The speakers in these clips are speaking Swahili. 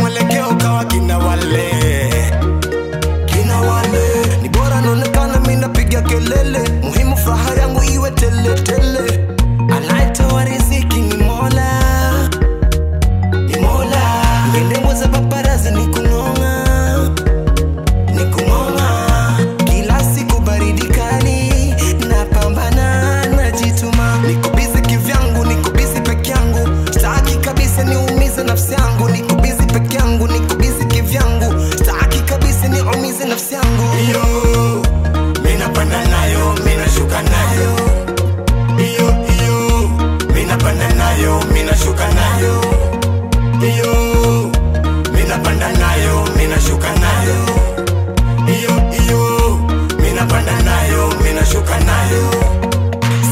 mwelekeo kawa kina wale. Ni bora naonekana mimi napiga kelele, muhimu furaha yangu iwe tele tele. Anayetoa riziki ni Mola, ni Mola. Ngende mwaza paparazi ni kunonga, ni kunonga. Kila siku baridi kali, napambana najituma. Niko busy kivyangu, niko busy peke yangu. Sitaki kabisa niumize nafsi yangu. Niko busy peke yangu, niko busy kivyangu. Sitaki kabisa niumize nafsi yangu. Iyo, mina panda nayo, mina shuka nayo. Iyo, mina panda nayo, mina shuka nayo. Iyo, mina panda nayo, mina shuka nayo. Iyo, mina panda nayo, mina shuka nayo.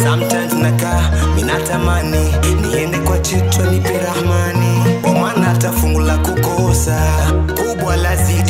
Sometimes naka minatamani niende kwa Chito nipe rahmani, kwa maana hata fungu la kukosa kubwa lazima